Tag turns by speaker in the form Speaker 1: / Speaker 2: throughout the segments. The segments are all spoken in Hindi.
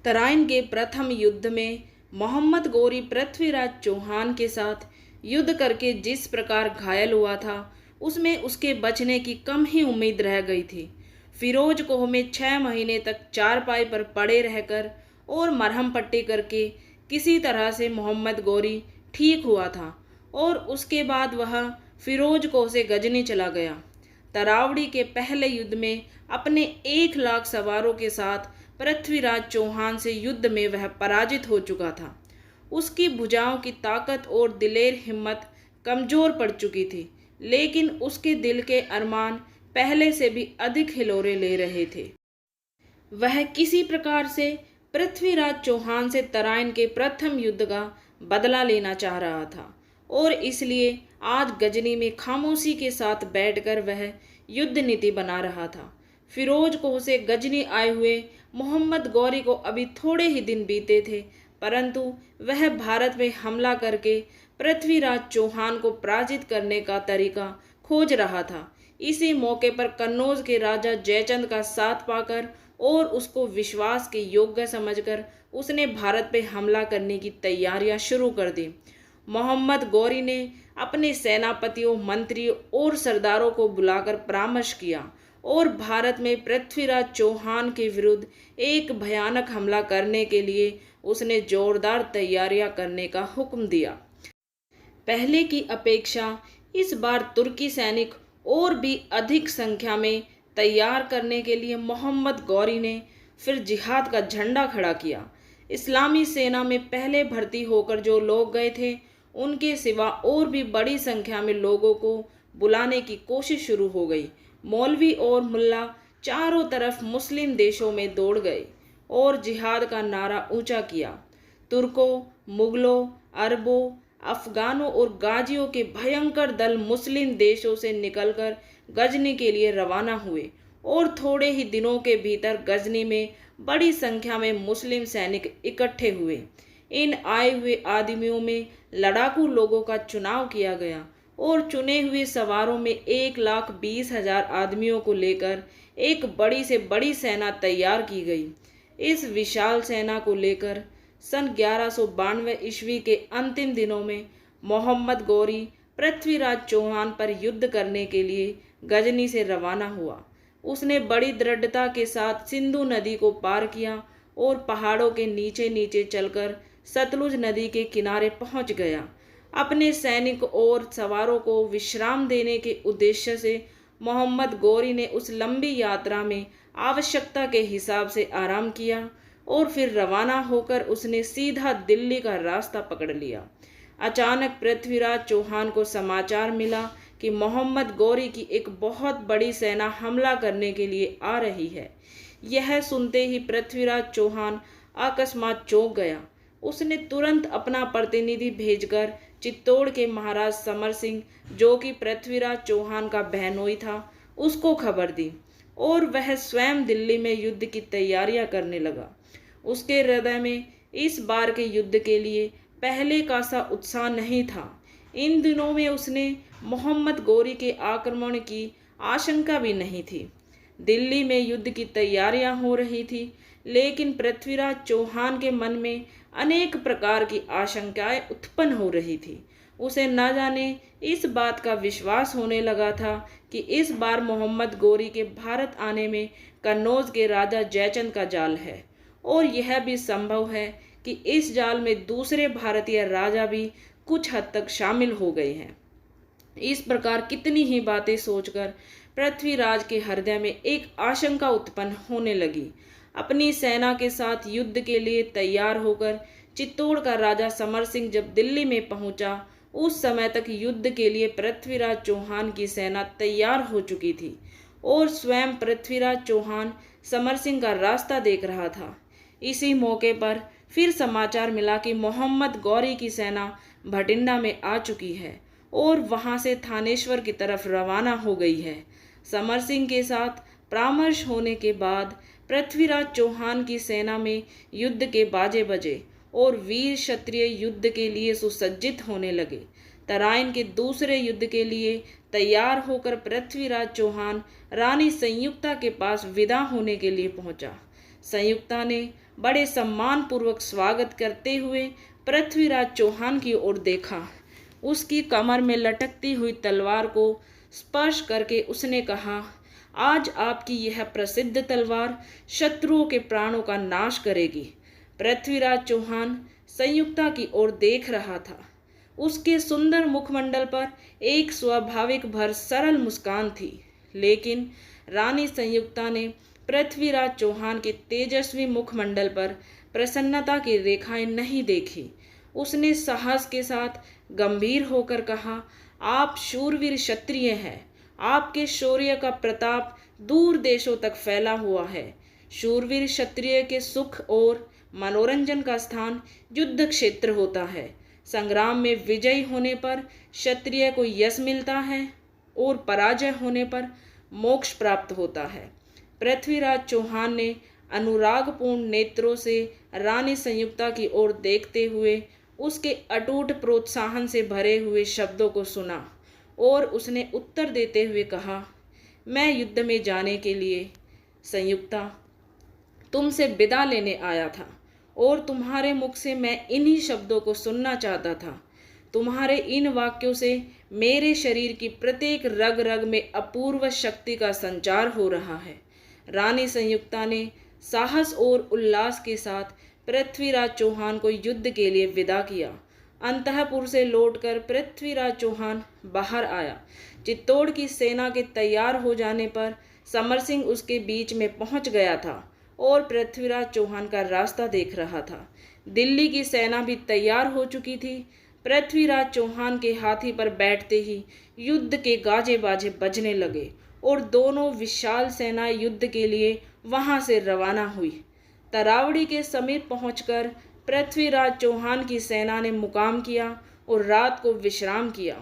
Speaker 1: तराइन के प्रथम युद्ध में मोहम्मद गोरी पृथ्वीराज चौहान के साथ युद्ध करके जिस प्रकार घायल हुआ था, उसमें उसके बचने की कम ही उम्मीद रह गई थी। फिरोज कोह में 6 महीने तक चारपाई पर पड़े रहकर और मरहम पट्टी करके किसी तरह से मोहम्मद गोरी ठीक हुआ था और उसके बाद वह फिरोज कोह से गजनी चला गया। तरावड़ी के पहले युद्ध में अपने 1 लाख सवारों के साथ पृथ्वीराज चौहान से युद्ध में वह पराजित हो चुका था। उसकी भुजाओं की ताकत और दिलेर हिम्मत कमजोर पड़ चुकी थी, लेकिन उसके दिल के अरमान पहले से भी अधिक हिलोरे ले रहे थे। वह किसी प्रकार से पृथ्वीराज चौहान से तराइन के प्रथम युद्ध का बदला लेना चाह रहा था और इसलिए आज गजनी में खामोशी के साथ बैठकर वह युद्ध नीति बना रहा था। फिरोज कोह से गजनी आए हुए मोहम्मद गौरी को अभी थोड़े ही दिन बीते थे, परंतु वह भारत में हमला करके पृथ्वीराज चौहान को पराजित करने का तरीका खोज रहा था। इसी मौके पर कन्नौज के राजा जयचंद का साथ पाकर और उसको विश्वास के योग्य समझकर उसने भारत पे हमला करने की तैयारियां शुरू कर दी। मोहम्मद गौरी ने अपने सेनापतियों, मंत्रियों और सरदारों को बुलाकर परामर्श किया और भारत में पृथ्वीराज चौहान के विरुद्ध एक भयानक हमला करने के लिए उसने जोरदार तैयारियां करने का हुक्म दिया। पहले की अपेक्षा इस बार तुर्की सैनिक और भी अधिक संख्या में तैयार करने के लिए मोहम्मद गौरी ने फिर जिहाद का झंडा खड़ा किया। इस्लामी सेना में पहले भर्ती होकर जो लोग गए थे, उनके सिवा और भी बड़ी संख्या में लोगों को बुलाने की कोशिश शुरू हो गई। मौलवी और मुल्ला चारों तरफ मुस्लिम देशों में दौड़ गए और जिहाद का नारा ऊंचा किया। तुर्कों, मुगलों, अरबों, अफगानों और गाजियों के भयंकर दल मुस्लिम देशों से निकलकर गजनी के लिए रवाना हुए और थोड़े ही दिनों के भीतर गजनी में बड़ी संख्या में मुस्लिम सैनिक इकट्ठे हुए। इन आए हुए आदमियों में लड़ाकू लोगों का चुनाव किया गया और चुने हुए सवारों में 1,20,000 आदमियों को लेकर एक बड़ी से बड़ी सेना तैयार की गई। इस विशाल सेना को लेकर सन 1192 ईस्वी के अंतिम दिनों में मोहम्मद गौरी पृथ्वीराज चौहान पर युद्ध करने के लिए गजनी से रवाना हुआ। उसने बड़ी दृढ़ता के साथ सिंधु नदी को पार किया और पहाड़ों के नीचे नीचे चलकर सतलुज नदी के किनारे पहुंच गया। अपने सैनिक और सवारों को विश्राम देने के उद्देश्य से मोहम्मद गौरी ने उस लंबी यात्रा में आवश्यकता के हिसाब से आराम किया और फिर रवाना होकर उसने सीधा दिल्ली का रास्ता पकड़ लिया। अचानक पृथ्वीराज चौहान को समाचार मिला कि मोहम्मद गौरी की एक बहुत बड़ी सेना हमला करने के लिए आ रही है। यह सुनते ही पृथ्वीराज चौहान अकस्मात चौंक गया। उसने तुरंत अपना प्रतिनिधि भेजकर चित्तौड़ के महाराज समर सिंह, जो कि पृथ्वीराज चौहान का बहनोई था, उसको खबर दी और वह स्वयं दिल्ली में युद्ध की तैयारियां करने लगा। उसके हृदय में इस बार के युद्ध के लिए पहले का सा उत्साह नहीं था। इन दिनों में उसने मोहम्मद गौरी के आक्रमण की आशंका भी नहीं थी। दिल्ली में युद्ध की तैयारियां हो रही थी, लेकिन पृथ्वीराज चौहान के मन में अनेक प्रकार की आशंकाएं उत्पन्न हो रही थी। उसे न जाने इस बात का विश्वास होने लगा था कि इस बार मोहम्मद गौरी के भारत आने में कन्नौज के राजा जयचंद का जाल है और यह भी संभव है कि इस जाल में दूसरे भारतीय राजा भी कुछ हद तक शामिल हो गए हैं। इस प्रकार कितनी ही बातें सोचकर पृथ्वीराज के हृदय में एक आशंका उत्पन्न होने लगी। अपनी सेना के साथ युद्ध के लिए तैयार होकर चित्तौड़ का राजा समर सिंह जब दिल्ली में पहुंचा, उस समय तक युद्ध के लिए पृथ्वीराज चौहान की सेना तैयार हो चुकी थी और स्वयं पृथ्वीराज चौहान समर सिंह का रास्ता देख रहा था। इसी मौके पर फिर समाचार मिला कि मोहम्मद गौरी की सेना भटिंडा में आ चुकी है और वहां से थानेश्वर की तरफ रवाना हो गई है। समर सिंह के साथ परामर्श होने के बाद पृथ्वीराज चौहान की सेना में युद्ध के बाजे बजे और वीर क्षत्रिय युद्ध के लिए सुसज्जित होने लगे। तराइन के दूसरे युद्ध के लिए तैयार होकर पृथ्वीराज चौहान रानी संयुक्ता के पास विदा होने के लिए पहुंचा। संयुक्ता ने बड़े सम्मानपूर्वक स्वागत करते हुए पृथ्वीराज चौहान की ओर देखा। उसकी कमर में लटकती हुई तलवार को स्पर्श करके उसने कहा, आज आपकी यह प्रसिद्ध तलवार शत्रुओं के प्राणों का नाश करेगी। पृथ्वीराज चौहान संयुक्ता की ओर देख रहा था। उसके सुंदर मुखमंडल पर एक स्वाभाविक भर सरल मुस्कान थी, लेकिन रानी संयुक्ता ने पृथ्वीराज चौहान के तेजस्वी मुखमंडल पर प्रसन्नता की रेखाएं नहीं देखी। उसने साहस के साथ गंभीर होकर कहा, आप शूरवीर क्षत्रिय हैं। आपके शौर्य का प्रताप दूर देशों तक फैला हुआ है। शूरवीर क्षत्रिय के सुख और मनोरंजन का स्थान युद्ध क्षेत्र होता है। संग्राम में विजयी होने पर क्षत्रिय को यश मिलता है और पराजय होने पर मोक्ष प्राप्त होता है। पृथ्वीराज चौहान ने अनुरागपूर्ण नेत्रों से रानी संयुक्ता की ओर देखते हुए उसके अटूट प्रोत्साहन से भरे हुए शब्दों को सुना और उसने उत्तर देते हुए कहा, मैं युद्ध में जाने के लिए संयुक्ता तुमसे विदा लेने आया था और तुम्हारे मुख से मैं इन्हीं शब्दों को सुनना चाहता था। तुम्हारे इन वाक्यों से मेरे शरीर की प्रत्येक रग रग में अपूर्व शक्ति का संचार हो रहा है। रानी संयुक्ता ने साहस और उल्लास के साथ पृथ्वीराज चौहान को युद्ध के लिए विदा किया। अंतःपुर से लौटकर पृथ्वीराज चौहान बाहर आया। चित्तौड़ की सेना के तैयार हो जाने पर समर सिंह उसके बीच में पहुंच गया था और पृथ्वीराज चौहान का रास्ता देख रहा था। दिल्ली की सेना भी तैयार हो चुकी थी। पृथ्वीराज चौहान के हाथी पर बैठते ही युद्ध के गाजे बाजे बजने लगे और दोनों विशाल सेनाएं युद्ध के लिए वहां से रवाना हुई। तरावड़ी के समीप पहुंचकर पृथ्वीराज चौहान की सेना ने मुकाम किया और रात को विश्राम किया।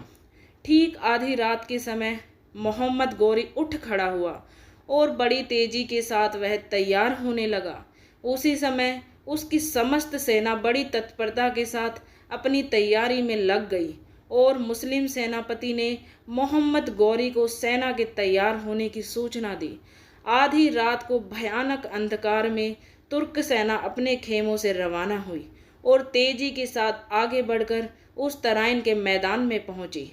Speaker 1: ठीक आधी रात के समय मोहम्मद गौरी उठ खड़ा हुआ और बड़ी तेजी के साथ वह तैयार होने लगा। उसी समय उसकी समस्त सेना बड़ी तत्परता के साथ अपनी तैयारी में लग गई और मुस्लिम सेनापति ने मोहम्मद गौरी को सेना के तैयार होने की सूचना दी। आधी रात को भयानक अंधकार में तुर्क सेना अपने खेमों से रवाना हुई और तेजी के साथ आगे बढ़कर उस तराइन के मैदान में पहुंची,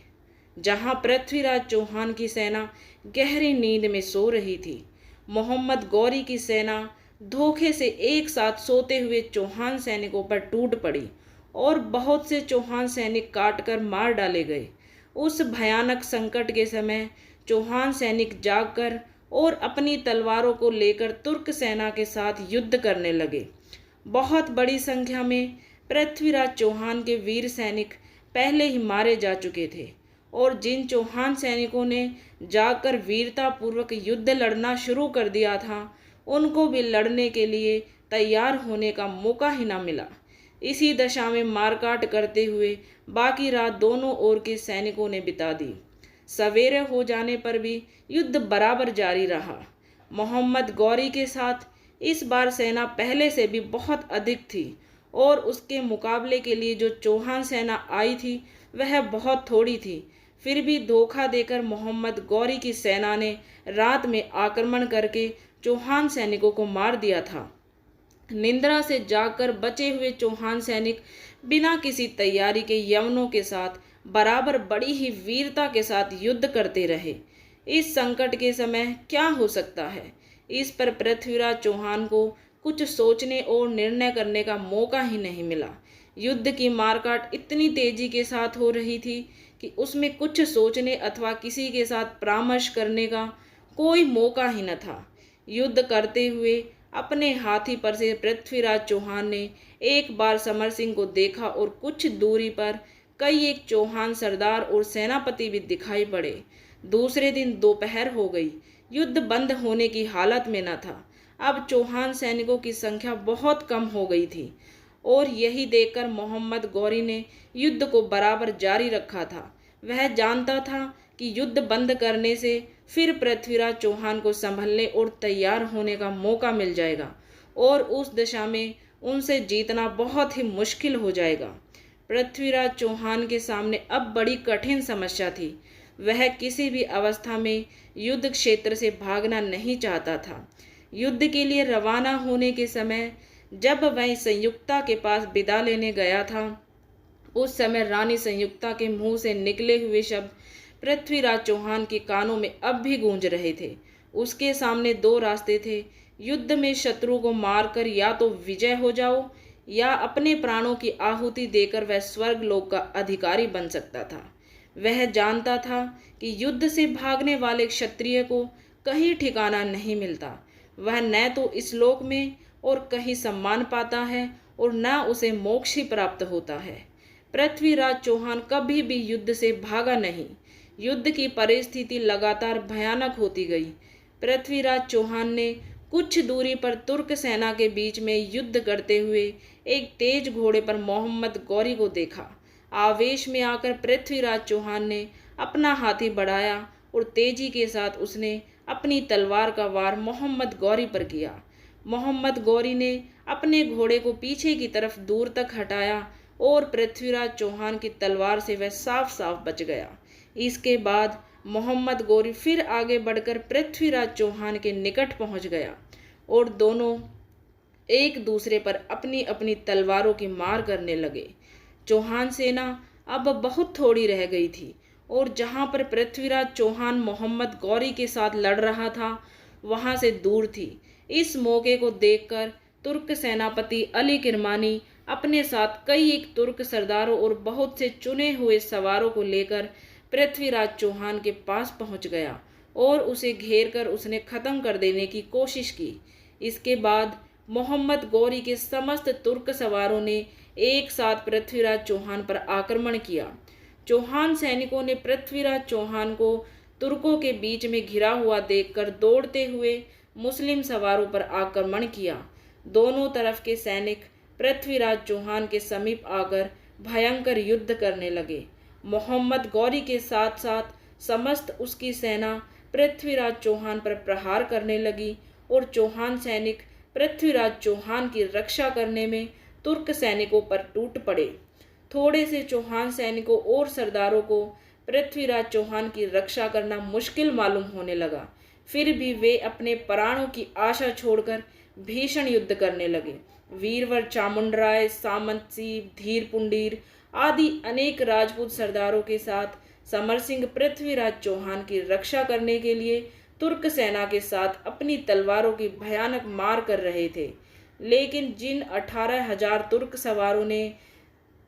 Speaker 1: जहां पृथ्वीराज चौहान की सेना गहरी नींद में सो रही थी। मोहम्मद गौरी की सेना धोखे से एक साथ सोते हुए चौहान सैनिकों पर टूट पड़ी और बहुत से चौहान सैनिक काटकर मार डाले गए। उस भयानक संकट के समय चौहान सैनिक जागकर और अपनी तलवारों को लेकर तुर्क सेना के साथ युद्ध करने लगे। बहुत बड़ी संख्या में पृथ्वीराज चौहान के वीर सैनिक पहले ही मारे जा चुके थे और जिन चौहान सैनिकों ने जाकर वीरतापूर्वक युद्ध लड़ना शुरू कर दिया था, उनको भी लड़ने के लिए तैयार होने का मौका ही ना मिला। इसी दशा में मारकाट करते हुए बाकी रात दोनों ओर के सैनिकों ने बिता दी। सवेरे हो जाने पर भी युद्ध बराबर जारी रहा। मोहम्मद गौरी के साथ इस बार सेना पहले से भी बहुत अधिक थी और उसके मुकाबले के लिए जो चौहान सेना आई थी वह बहुत थोड़ी थी। फिर भी धोखा देकर मोहम्मद गौरी की सेना ने रात में आक्रमण करके चौहान सैनिकों को मार दिया था। निंद्रा से जागकर बचे हुए चौहान सैनिक बिना किसी तैयारी के यवनों के साथ बराबर बड़ी ही वीरता के साथ युद्ध करते रहे। इस संकट के समय क्या हो सकता है, इस पर पृथ्वीराज चौहान को कुछ सोचने और निर्णय करने का मौका ही नहीं मिला। युद्ध की मारकाट इतनी तेजी के साथ हो रही थी कि उसमें कुछ सोचने अथवा किसी के साथ परामर्श करने का कोई मौका ही न था। युद्ध करते हुए अपने हाथी पर से पृथ्वीराज चौहान ने एक बार समर सिंह को देखा और कुछ दूरी पर कई एक चौहान सरदार और सेनापति भी दिखाई पड़े। दूसरे दिन दोपहर हो गई। युद्ध बंद होने की हालत में न था। अब चौहान सैनिकों की संख्या बहुत कम हो गई थी और यही देखकर मोहम्मद गौरी ने युद्ध को बराबर जारी रखा था। वह जानता था कि युद्ध बंद करने से फिर पृथ्वीराज चौहान को संभलने और तैयार होने का मौका मिल जाएगा और उस दशा में उनसे जीतना बहुत ही मुश्किल हो जाएगा। पृथ्वीराज चौहान के सामने अब बड़ी कठिन समस्या थी। वह किसी भी अवस्था में युद्ध क्षेत्र से भागना नहीं चाहता था। युद्ध के लिए रवाना होने के समय जब वह संयुक्ता के पास विदा लेने गया था, उस समय रानी संयुक्ता के मुंह से निकले हुए शब्द पृथ्वीराज चौहान के कानों में अब भी गूंज रहे थे। उसके सामने दो रास्ते थे। युद्ध में शत्रु को मारकर या तो विजय हो जाओ या अपने प्राणों की आहुति देकर वह स्वर्ग लोक का अधिकारी बन सकता था। वह जानता था कि युद्ध से भागने वाले क्षत्रिय को कहीं ठिकाना नहीं मिलता। वह न तो इस लोक में और कहीं सम्मान पाता है और न उसे मोक्ष ही प्राप्त होता है। पृथ्वीराज चौहान कभी भी युद्ध से भागा नहीं। युद्ध की परिस्थिति लगातार भयानक होती गई। पृथ्वीराज चौहान ने कुछ दूरी पर तुर्क सेना के बीच में युद्ध करते हुए एक तेज घोड़े पर मोहम्मद गौरी को देखा। आवेश में आकर पृथ्वीराज चौहान ने अपना हाथी बढ़ाया और तेजी के साथ उसने अपनी तलवार का वार मोहम्मद गौरी पर किया। मोहम्मद गौरी ने अपने घोड़े को पीछे की तरफ दूर तक हटाया और पृथ्वीराज चौहान की तलवार से वह साफ साफ बच गया। इसके बाद मोहम्मद गौरी फिर आगे बढ़कर पृथ्वीराज चौहान के निकट पहुंच गया और दोनों एक दूसरे पर अपनी अपनी तलवारों की मार करने लगे। चौहान सेना अब बहुत थोड़ी रह गई थी और जहां पर पृथ्वीराज चौहान मोहम्मद गौरी के साथ लड़ रहा था, वहां से दूर थी। इस मौके को देखकर तुर्क सेनापति अली किरमानी अपने साथ कई एक तुर्क सरदारों और बहुत से चुने हुए सवारों को लेकर पृथ्वीराज चौहान के पास पहुंच गया और उसे घेर कर उसने खत्म कर देने की कोशिश की। इसके बाद मोहम्मद गौरी के समस्त तुर्क सवारों ने एक साथ पृथ्वीराज चौहान पर आक्रमण किया। चौहान सैनिकों ने पृथ्वीराज चौहान को तुर्कों के बीच में घिरा हुआ देखकर दौड़ते हुए मुस्लिम सवारों पर आक्रमण किया। दोनों तरफ के सैनिक पृथ्वीराज चौहान के समीप आकर भयंकर युद्ध करने लगे। मोहम्मद गौरी के साथ साथ समस्त उसकी सेना पृथ्वीराज चौहान पर प्रहार करने लगी और चौहान सैनिक पृथ्वीराज चौहान की रक्षा करने में तुर्क सैनिकों पर टूट पड़े। थोड़े से चौहान सैनिकों और सरदारों को पृथ्वीराज चौहान की रक्षा करना मुश्किल मालूम होने लगा। फिर भी वे अपने प्राणों की आशा छोड़कर भीषण युद्ध करने लगे। वीरवर चामुंडराय, सामंत सिंह, धीर पुंडीर आदि अनेक राजपूत सरदारों के साथ समर सिंह पृथ्वीराज चौहान की रक्षा करने के लिए तुर्क सेना के साथ अपनी तलवारों की भयानक मार कर रहे थे। लेकिन जिन 18,000 तुर्क सवारों ने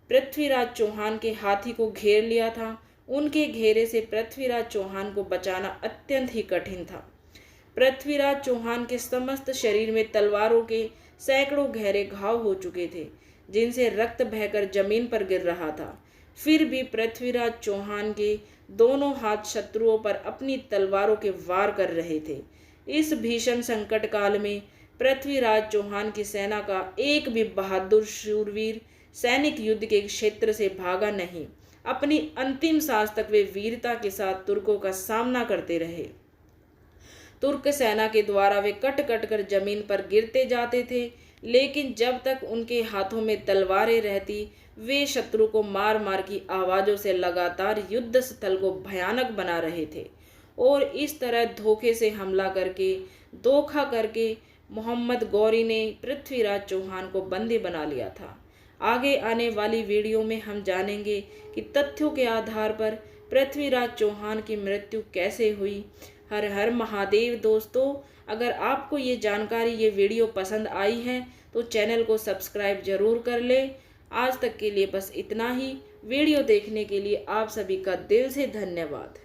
Speaker 1: पृथ्वीराज चौहान के हाथी को घेर लिया था, उनके घेरे से पृथ्वीराज चौहान को बचाना अत्यंत ही कठिन था। पृथ्वीराज चौहान के समस्त शरीर में तलवारों के सैकड़ों गहरे घाव हो चुके थे, जिनसे रक्त बहकर जमीन पर गिर रहा था। फिर भी पृथ्वीराज चौहान के दोनों हाथ शत्रुओं पर अपनी तलवारों के वार कर रहे थे। इस भीषण संकट काल में पृथ्वीराज चौहान की सेना का एक भी बहादुर शूरवीर सैनिक युद्ध के क्षेत्र से भागा नहीं। अपनी अंतिम सांस तक वे वीरता के साथ तुर्कों का सामना करते रहे। तुर्क सेना के द्वारा वे कट कट कर जमीन पर गिरते जाते थे, लेकिन जब तक उनके हाथों में तलवारें रहती, वे शत्रु को मार मार की आवाज़ों से लगातार युद्ध स्थल को भयानक बना रहे थे। और इस तरह धोखे से हमला करके, धोखा करके मोहम्मद गौरी ने पृथ्वीराज चौहान को बंदी बना लिया था। आगे आने वाली वीडियो में हम जानेंगे कि तथ्यों के आधार पर पृथ्वीराज चौहान की मृत्यु कैसे हुई। हर हर महादेव। दोस्तों, अगर आपको ये जानकारी, ये वीडियो पसंद आई है तो चैनल को सब्सक्राइब जरूर कर ले। आज तक के लिए बस इतना ही। वीडियो देखने के लिए आप सभी का दिल से धन्यवाद।